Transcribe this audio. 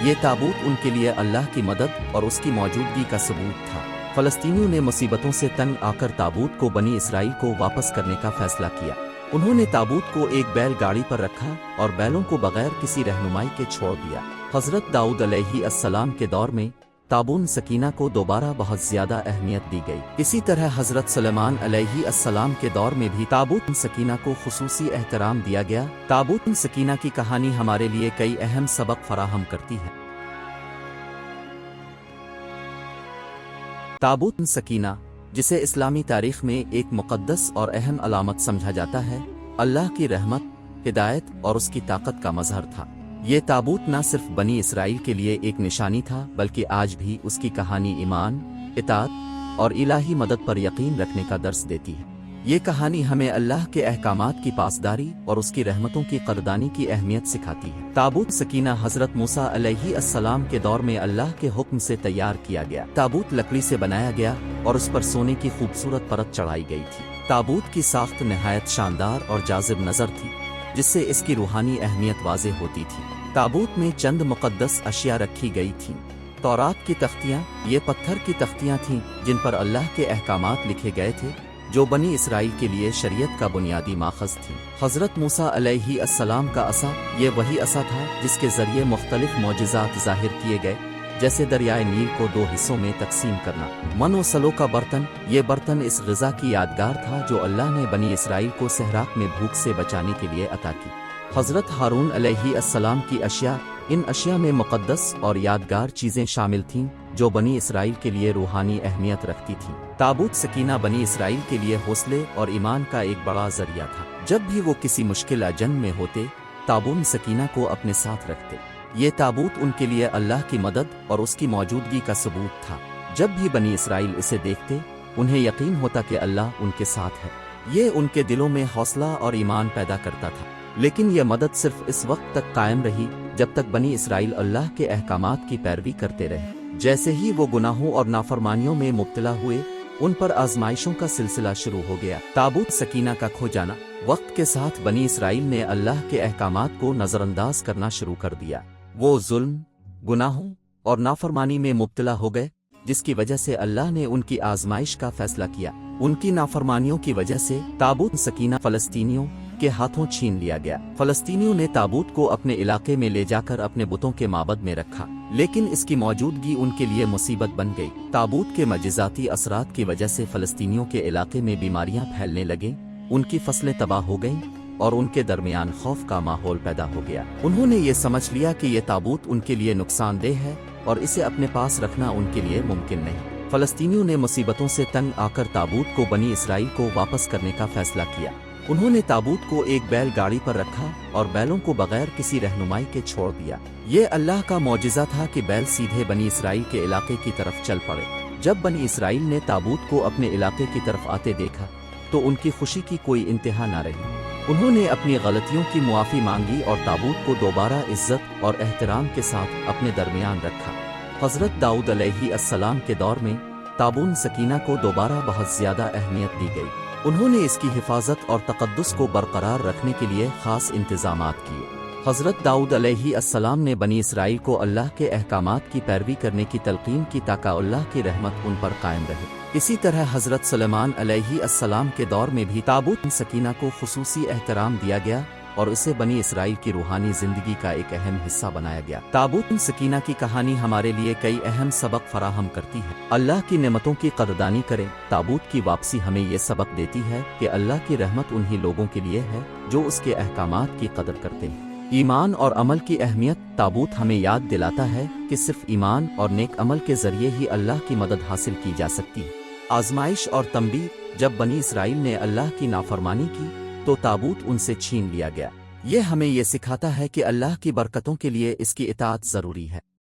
یہ تابوت ان کے لیے اللہ کی مدد اور اس کی موجودگی کا ثبوت تھا۔ فلسطینیوں نے مصیبتوں سے تنگ آ کر تابوت کو بنی اسرائیل کو واپس کرنے کا فیصلہ کیا۔ انہوں نے تابوت کو ایک بیل گاڑی پر رکھا اور بیلوں کو بغیر کسی رہنمائی کے چھوڑ دیا۔ حضرت داؤد علیہ السلام کے دور میں تابوت سکینہ کو دوبارہ بہت زیادہ اہمیت دی گئی۔ اسی طرح حضرت سلیمان علیہ السلام کے دور میں بھی تابوت سکینہ کو خصوصی احترام دیا گیا۔ تابوت سکینہ کی کہانی ہمارے لیے کئی اہم سبق فراہم کرتی ہے۔ تابوت سکینہ، جسے اسلامی تاریخ میں ایک مقدس اور اہم علامت سمجھا جاتا ہے، اللہ کی رحمت، ہدایت اور اس کی طاقت کا مظہر تھا۔ یہ تابوت نہ صرف بنی اسرائیل کے لیے ایک نشانی تھا بلکہ آج بھی اس کی کہانی ایمان، اطاعت اور الہی مدد پر یقین رکھنے کا درس دیتی ہے۔ یہ کہانی ہمیں اللہ کے احکامات کی پاسداری اور اس کی رحمتوں کی قدردانی کی اہمیت سکھاتی ہے۔ تابوت سکینہ حضرت موسیٰ علیہ السلام کے دور میں اللہ کے حکم سے تیار کیا گیا۔ تابوت لکڑی سے بنایا گیا اور اس پر سونے کی خوبصورت پرت چڑھائی گئی تھی۔ تابوت کی ساخت نہایت شاندار اور جاذب نظر تھی، جس سے اس کی روحانی اہمیت واضح ہوتی تھی۔ تابوت میں چند مقدس اشیاء رکھی گئی تھیں۔ تورات کی تختیاں، یہ پتھر کی تختیاں تھیں جن پر اللہ کے احکامات لکھے گئے تھے، جو بنی اسرائیل کے لیے شریعت کا بنیادی ماخذ تھی۔ حضرت موسیٰ علیہ السلام کا عصا، یہ وہی عصا تھا جس کے ذریعے مختلف معجزات ظاہر کیے گئے، جیسے دریائے نیل کو 2 حصوں میں تقسیم کرنا۔ من و سلو کا برتن، یہ برتن اس غذا کی یادگار تھا جو اللہ نے بنی اسرائیل کو صحرا میں بھوک سے بچانے کے لیے عطا کی۔ حضرت ہارون علیہ السلام کی اشیاء، ان اشیاء میں مقدس اور یادگار چیزیں شامل تھیں جو بنی اسرائیل کے لیے روحانی اہمیت رکھتی تھیں۔ تابوت سکینہ بنی اسرائیل کے لیے حوصلے اور ایمان کا ایک بڑا ذریعہ تھا۔ جب بھی وہ کسی مشکل یا جنگ میں ہوتے، تابوت سکینہ کو اپنے ساتھ رکھتے۔ یہ تابوت ان کے لیے اللہ کی مدد اور اس کی موجودگی کا ثبوت تھا۔ جب بھی بنی اسرائیل اسے دیکھتے، انہیں یقین ہوتا کہ اللہ ان کے ساتھ ہے۔ یہ ان کے دلوں میں حوصلہ اور ایمان پیدا کرتا تھا۔ لیکن یہ مدد صرف اس وقت تک قائم رہی جب تک بنی اسرائیل اللہ کے احکامات کی پیروی کرتے رہے۔ جیسے ہی وہ گناہوں اور نافرمانیوں میں مبتلا ہوئے، ان پر آزمائشوں کا سلسلہ شروع ہو گیا۔ تابوت سکینہ کا کھو جانا، وقت کے ساتھ بنی اسرائیل نے اللہ کے احکامات کو نظر انداز کرنا شروع کر دیا۔ وہ ظلم، گناہوں اور نافرمانی میں مبتلا ہو گئے، جس کی وجہ سے اللہ نے ان کی آزمائش کا فیصلہ کیا۔ ان کی نافرمانیوں کی وجہ سے تابوت سکینہ فلسطینیوں کے ہاتھوں چھین لیا گیا۔ فلسطینیوں نے تابوت کو اپنے علاقے میں لے جا کر اپنے بتوں کے معبد میں رکھا، لیکن اس کی موجودگی ان کے لیے مصیبت بن گئی۔ تابوت کے معجزاتی اثرات کی وجہ سے فلسطینیوں کے علاقے میں بیماریاں پھیلنے لگیں، ان کی فصلیں تباہ ہو گئیں اور ان کے درمیان خوف کا ماحول پیدا ہو گیا۔ انہوں نے یہ سمجھ لیا کہ یہ تابوت ان کے لیے نقصان دہ ہے اور اسے اپنے پاس رکھنا ان کے لیے ممکن نہیں۔ فلسطینیوں نے مصیبتوں سے تنگ آ کر تابوت کو بنی اسرائیل کو واپس کرنے کا فیصلہ کیا۔ انہوں نے تابوت کو ایک بیل گاڑی پر رکھا اور بیلوں کو بغیر کسی رہنمائی کے چھوڑ دیا۔ یہ اللہ کا معجزہ تھا کہ بیل سیدھے بنی اسرائیل کے علاقے کی طرف چل پڑے۔ جب بنی اسرائیل نے تابوت کو اپنے علاقے کی طرف آتے دیکھا تو ان کی خوشی کی کوئی انتہا نہ رہی۔ انہوں نے اپنی غلطیوں کی معافی مانگی اور تابوت کو دوبارہ عزت اور احترام کے ساتھ اپنے درمیان رکھا۔ حضرت داؤد علیہ السلام کے دور میں تابوت سکینہ کو دوبارہ بہت زیادہ اہمیت دی گئی۔ انہوں نے اس کی حفاظت اور تقدس کو برقرار رکھنے کے لیے خاص انتظامات کیے۔ حضرت داؤد علیہ السلام نے بنی اسرائیل کو اللہ کے احکامات کی پیروی کرنے کی تلقین کی تاکہ اللہ کی رحمت ان پر قائم رہے۔ اسی طرح حضرت سلیمان علیہ السلام کے دور میں بھی تابوت سکینہ کو خصوصی احترام دیا گیا اور اسے بنی اسرائیل کی روحانی زندگی کا ایک اہم حصہ بنایا گیا۔ تابوت سکینہ کی کہانی ہمارے لیے کئی اہم سبق فراہم کرتی ہے۔ اللہ کی نعمتوں کی قدردانی کریں۔ تابوت کی واپسی ہمیں یہ سبق دیتی ہے کہ اللہ کی رحمت انہی لوگوں کے لیے ہے جو اس کے احکامات کی قدر کرتے ہیں۔ ایمان اور عمل کی اہمیت، تابوت ہمیں یاد دلاتا ہے کہ صرف ایمان اور نیک عمل کے ذریعے ہی اللہ کی مدد حاصل کی جا سکتی ہے۔ آزمائش اور تنبیہ، جب بنی اسرائیل نے اللہ کی نافرمانی کی تو تابوت ان سے چھین لیا گیا۔ یہ ہمیں یہ سکھاتا ہے کہ اللہ کی برکتوں کے لیے اس کی اطاعت ضروری ہے۔